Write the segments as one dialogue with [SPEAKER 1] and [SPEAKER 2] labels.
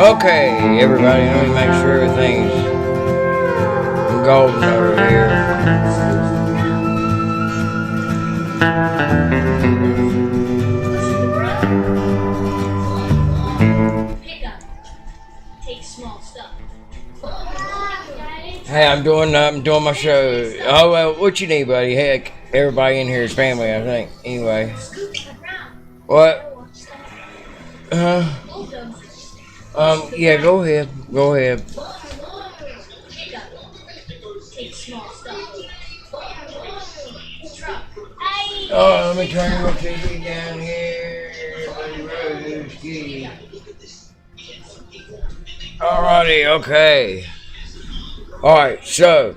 [SPEAKER 1] Okay, everybody, let me make sure everything's golden over here. Hey, I'm doing my show. Oh, well, what you need, buddy? Heck, everybody in here is family, I think. Anyway, what? Yeah, go ahead. Go ahead. Oh, let me turn your TV down here. Alrighty, okay. Alright, so.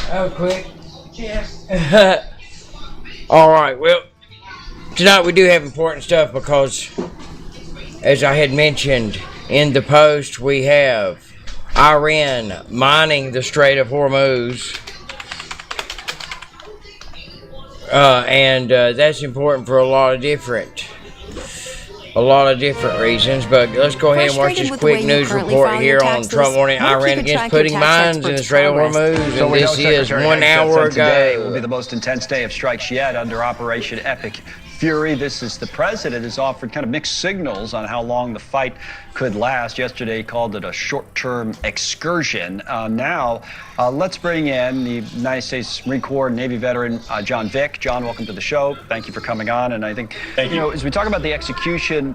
[SPEAKER 1] That was quick. Yeah. Alright, well, tonight we do have important stuff because, as I had mentioned in the post, we have Iran mining the Strait of Hormuz. And that's important for a lot of different reasons, but let's go ahead and watch this quick news report here on Trump warning Iran against putting mines in the Strait of Hormuz, and this is 1 hour ago.
[SPEAKER 2] Today will be the most intense day of strikes yet under Operation Epic Fury. This is the president has offered kind of mixed signals on how long the fight could last. Yesterday he called it a short-term excursion. Now let's bring in the United States Marine Corps Navy veteran John Vick. John, welcome to the show. Thank you for coming on. And I think, you know, as we talk about the execution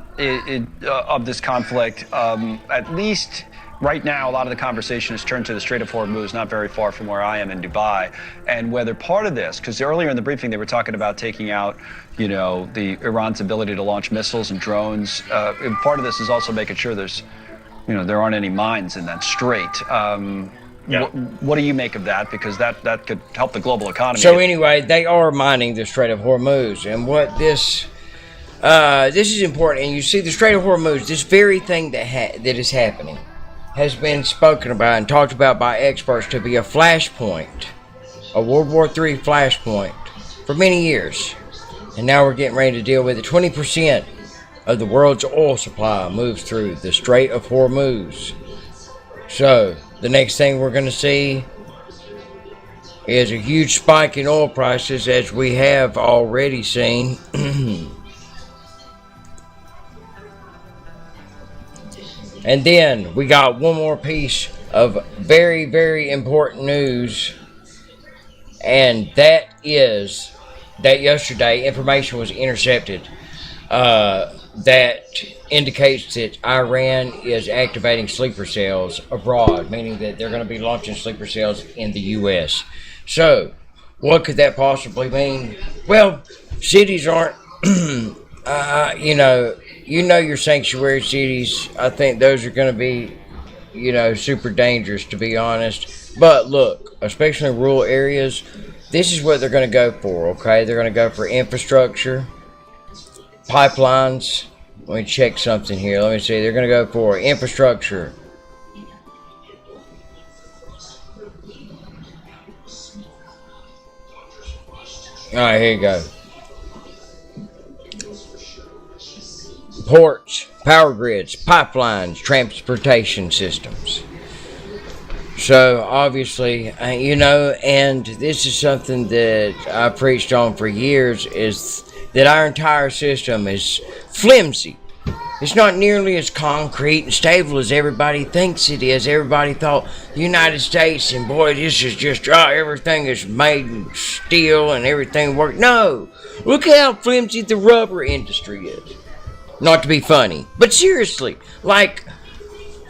[SPEAKER 2] of this conflict, at least right now, a lot of the conversation has turned to the Strait of Hormuz, not very far from where I am in Dubai, and whether part of this, because earlier in the briefing they were talking about taking out, the Iran's ability to launch missiles and drones. And part of this is also making sure there aren't any mines in that strait.
[SPEAKER 3] Yeah.
[SPEAKER 2] What do you make of that? Because that could help the global economy.
[SPEAKER 1] So anyway, they are mining the Strait of Hormuz, and what this is important. And you see, the Strait of Hormuz, this very thing that is happening, has been spoken about and talked about by experts to be a flashpoint, a World War III flashpoint, for many years. And now we're getting ready to deal with it. 20% of the world's oil supply moves through the Strait of Hormuz. So the next thing we're going to see is a huge spike in oil prices, as we have already seen. And then we got one more piece of very, very important news, and that is that yesterday information was intercepted that indicates that Iran is activating sleeper cells abroad, meaning that they're going to be launching sleeper cells in the U.S. So, what could that possibly mean? Well, cities aren't, your sanctuary cities. I think those are going to be, super dangerous, to be honest. But look, especially in rural areas, this is what they're going to go for, okay? They're going to go for infrastructure, pipelines. Let me check something here. Let me see. They're going to go for infrastructure. Alright, here you go. Ports, power grids, pipelines, transportation systems. So, obviously, and this is something that I preached on for years, is that our entire system is flimsy. It's not nearly as concrete and stable as everybody thinks it is. Everybody thought the United States, and boy, this is just, everything is made in steel and everything works. No! Look at how flimsy the rubber industry is. Not to be funny, but seriously,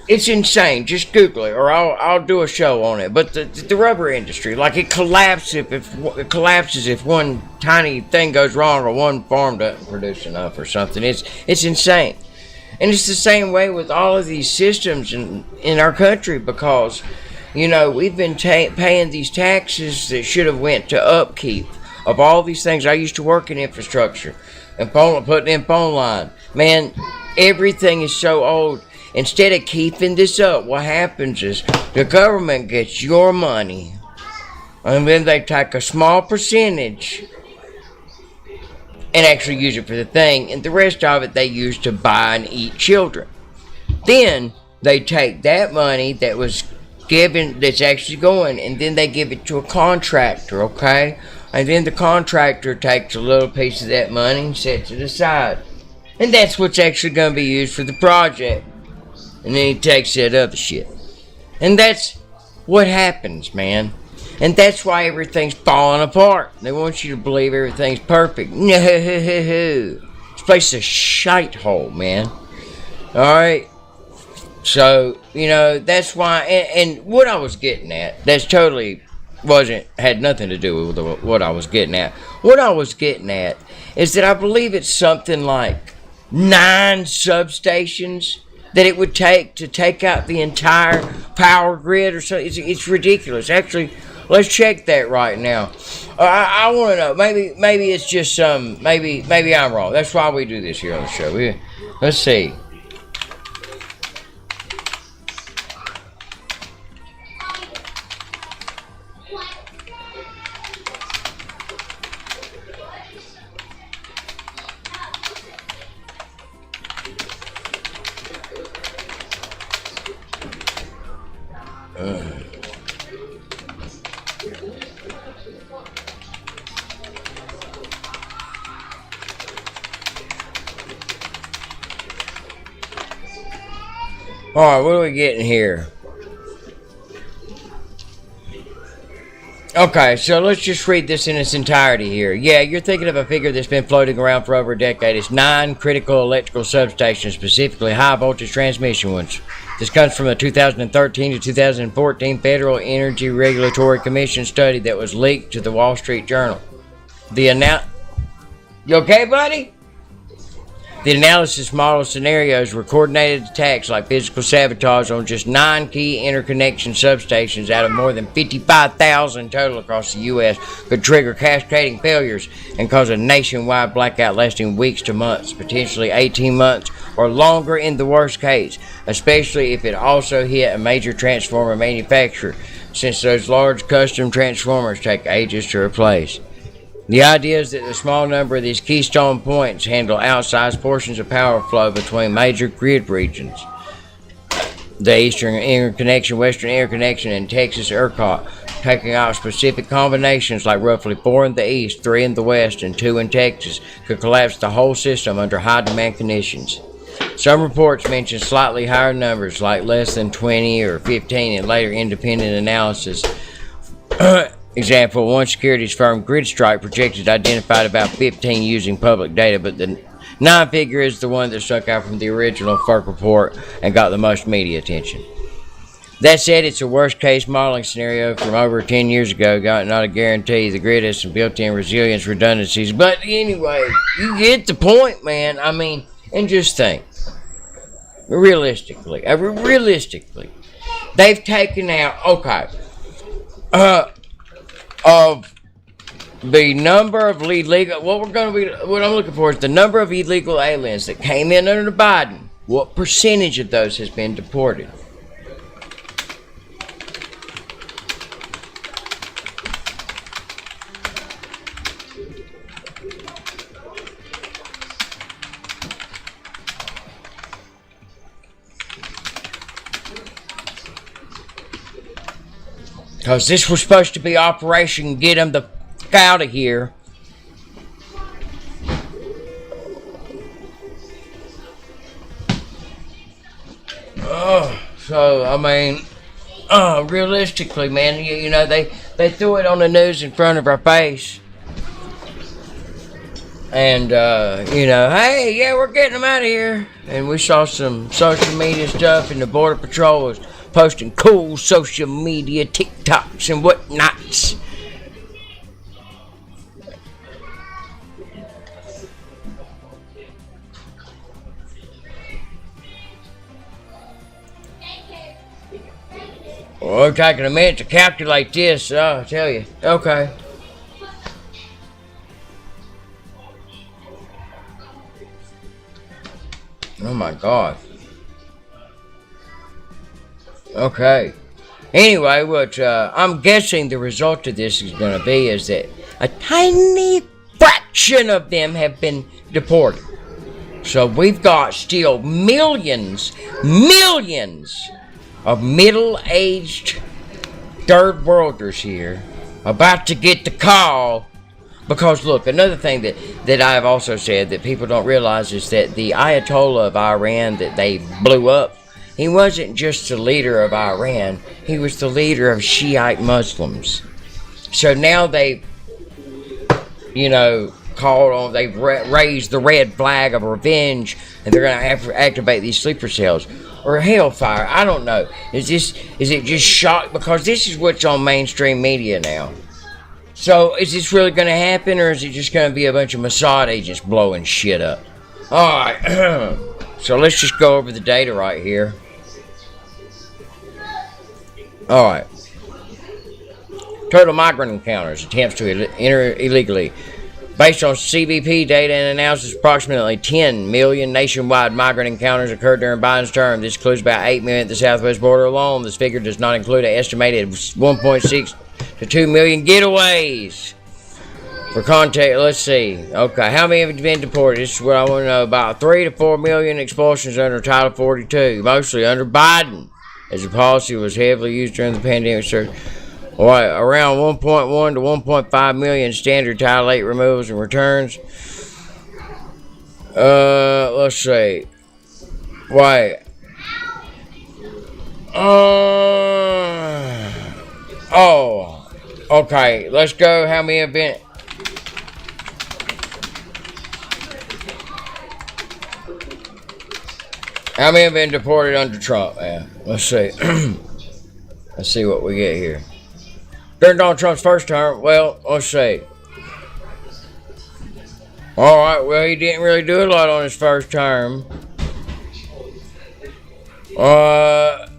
[SPEAKER 1] it's insane. Just Google it, or I'll do a show on it. But the rubber industry, it collapses if one tiny thing goes wrong, or one farm doesn't produce enough or something. It's insane, and it's the same way with all of these systems in our country, because we've been paying these taxes that should have went to upkeep of all these things. I used to work in infrastructure and putting in phone line. Man, everything is so old. Instead of keeping this up, what happens is the government gets your money, and then they take a small percentage and actually use it for the thing, and the rest of it they use to buy and eat children. Then they take that money that was given, that's actually going, and then they give it to a contractor, okay? And then the contractor takes a little piece of that money and sets it aside. And that's what's actually going to be used for the project. And then he takes that other shit. And that's what happens, man. And that's why everything's falling apart. They want you to believe everything's perfect. No. This place is a shite hole, man. Alright? So, that's why. And what I was getting at, that's totally had nothing to do with what I was getting at. What I was getting at is that I believe it's something like 9 substations that it would take to take out the entire power grid or something. It's ridiculous. Actually, let's check that right now. I want to know. Maybe it's just some. Maybe I'm wrong. That's why we do this here on the show. Let's see. Alright, what are we getting here? Okay, so let's just read this in its entirety here. Yeah, you're thinking of a figure that's been floating around for over a decade. It's 9 critical electrical substations, specifically high voltage transmission ones. This comes from a 2013 to 2014 Federal Energy Regulatory Commission study that was leaked to the Wall Street Journal. You okay, buddy? The analysis model scenarios were coordinated attacks like physical sabotage on just 9 key interconnection substations out of more than 55,000 total across the U.S. could trigger cascading failures and cause a nationwide blackout lasting weeks to months, potentially 18 months or longer in the worst case, especially if it also hit a major transformer manufacturer, since those large custom transformers take ages to replace. The idea is that the small number of these keystone points handle outsized portions of power flow between major grid regions. The Eastern Interconnection, Western Interconnection, and Texas ERCOT, taking out specific combinations like roughly 4 in the East, 3 in the West, and 2 in Texas, could collapse the whole system under high demand conditions. Some reports mention slightly higher numbers, like less than 20 or 15 in later independent analysis. Example, one securities firm, GridStrike, projected identified about 15 using public data, but the 9 figure is the one that stuck out from the original FERC report and got the most media attention. That said, it's a worst-case modeling scenario from over 10 years ago, not a guarantee. The grid has some built-in resilience redundancies, but anyway, you get the point, man. I mean, and just think, realistically, they've taken out, of the number of illegal, what I'm looking for is the number of illegal aliens that came in under Biden. What percentage of those has been deported? Because this was supposed to be Operation Get Them the F*** Out of Here. So, I mean, realistically, man, you know, they threw it on the news in front of our face. And, you know, hey, yeah, we're getting them out of here. And we saw some social media stuff, and the Border Patrol was posting cool social media TikToks and whatnots. Well, we're taking a minute to calculate this, I'll tell you. Okay. Oh my God. Okay. Anyway, what I'm guessing the result of this is going to be is that a tiny fraction of them have been deported. So we've got still millions of middle-aged third worlders here about to get the call. Because look, another thing that I've also said that people don't realize is that the Ayatollah of Iran that they blew up, he wasn't just the leader of Iran, he was the leader of Shiite Muslims. So now they, you know, they've raised the red flag of revenge, and they're going to activate these sleeper cells. Or hellfire, I don't know. Is it just shock? Because this is what's on mainstream media now. So is this really going to happen, or is it just going to be a bunch of Mossad agents blowing shit up? Alright, so let's just go over the data right here. Alright. Total migrant encounters, attempts to enter illegally. Based on CBP data and analysis, approximately 10 million nationwide migrant encounters occurred during Biden's term. This includes about 8 million at the southwest border alone. This figure does not include an estimated 1.6 to 2 million getaways. For context, let's see. Okay, how many have been deported? This is what I want to know. About 3 to 4 million expulsions under Title 42, mostly under Biden, as the policy was heavily used during the pandemic surge. Alright, around 1.1 to 1.5 million standard Title 8 removals and returns. Let's see. Wait. Okay, let's go. How many have been? How many have been deported under Trump, man? Let's see. Let's see what we get here. During Donald Trump's first term, well, let's see. Alright, well, he didn't really do a lot on his first term. What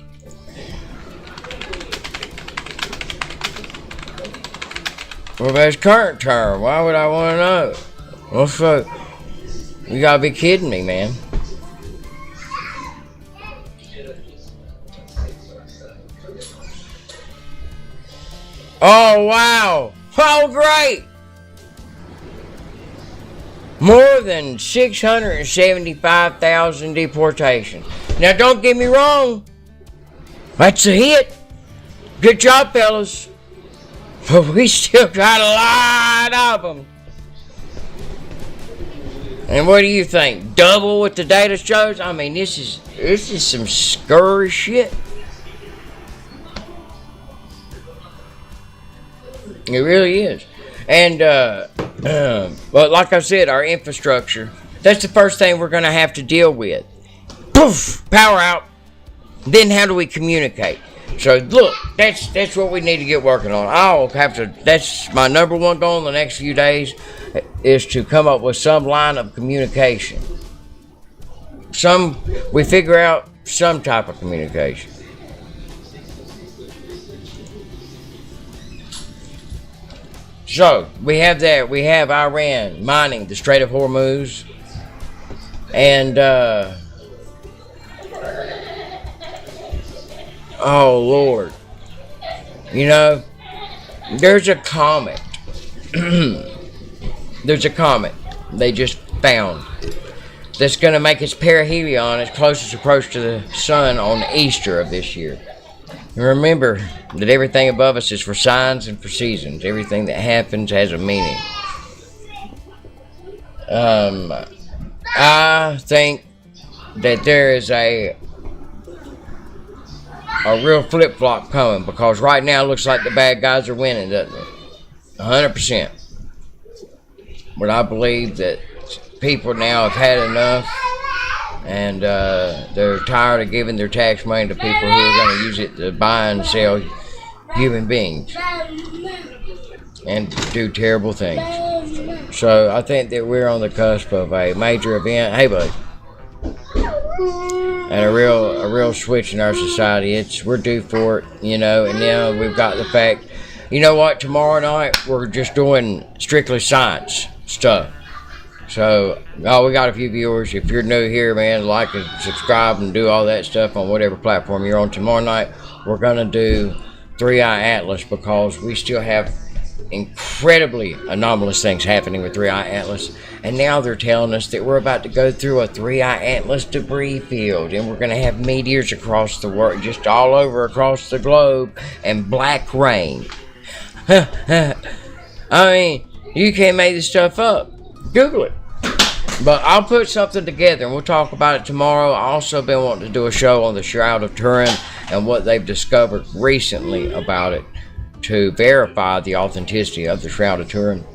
[SPEAKER 1] about his current term? Why would I want to know? Let's see. You gotta be kidding me, man. Oh, wow. Oh, great. More than 675,000 deportations. Now, don't get me wrong. That's a hit. Good job, fellas. But we still got a lot of them. And what do you think? Double what the data shows? I mean, this is some scurry shit. It really is. And, but like I said, our infrastructure, that's the first thing we're going to have to deal with. Poof! Power out. Then how do we communicate? So, look, that's what we need to get working on. That's my number one goal in the next few days, is to come up with some line of communication. We figure out some type of communication. So, we have that. We have Iran mining the Strait of Hormuz. And, oh, Lord. You know, there's a comet. There's a comet they just found that's going to make its perihelion its closest approach to the sun on Easter of this year. And remember that everything above us is for signs and for seasons. Everything that happens has a meaning. I think that there is a real flip-flop coming, because right now it looks like the bad guys are winning, doesn't it? 100%. But I believe that people now have had enough. And they're tired of giving their tax money to people who are going to use it to buy and sell human beings and do terrible things. So I think that we're on the cusp of a major event. Hey, buddy. And a real switch in our society. We're due for it, you know. And now we've got the fact, you know what? Tomorrow night we're just doing strictly science stuff. So, we got a few viewers. If you're new here, man, like and subscribe and do all that stuff on whatever platform you're on. Tomorrow night, we're going to do 3-Eye Atlas, because we still have incredibly anomalous things happening with 3-Eye Atlas. And now they're telling us that we're about to go through a 3-Eye Atlas debris field, and we're going to have meteors across the world, just all over across the globe, and black rain. I mean, you can't make this stuff up. Google it. But I'll put something together and we'll talk about it tomorrow. I also been wanting to do a show on the Shroud of Turin and what they've discovered recently about it to verify the authenticity of the Shroud of Turin.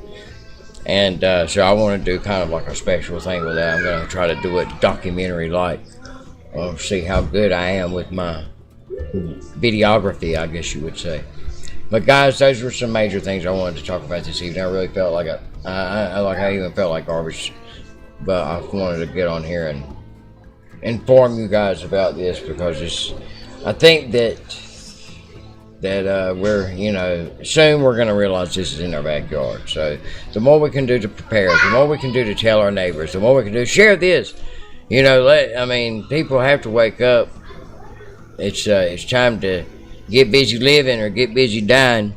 [SPEAKER 1] And so I want to do kind of like a special thing with that. I'm going to try to do it documentary-like. I'll see how good I am with my videography, I guess you would say. But guys, those were some major things I wanted to talk about this evening. I really felt like I even felt like garbage. But I wanted to get on here and inform you guys about this, because I think that we're, you know, soon we're going to realize this is in our backyard. So the more we can do to prepare, the more we can do to tell our neighbors, the more we can do, share this. You know, people have to wake up. It's time to get busy living or get busy dying.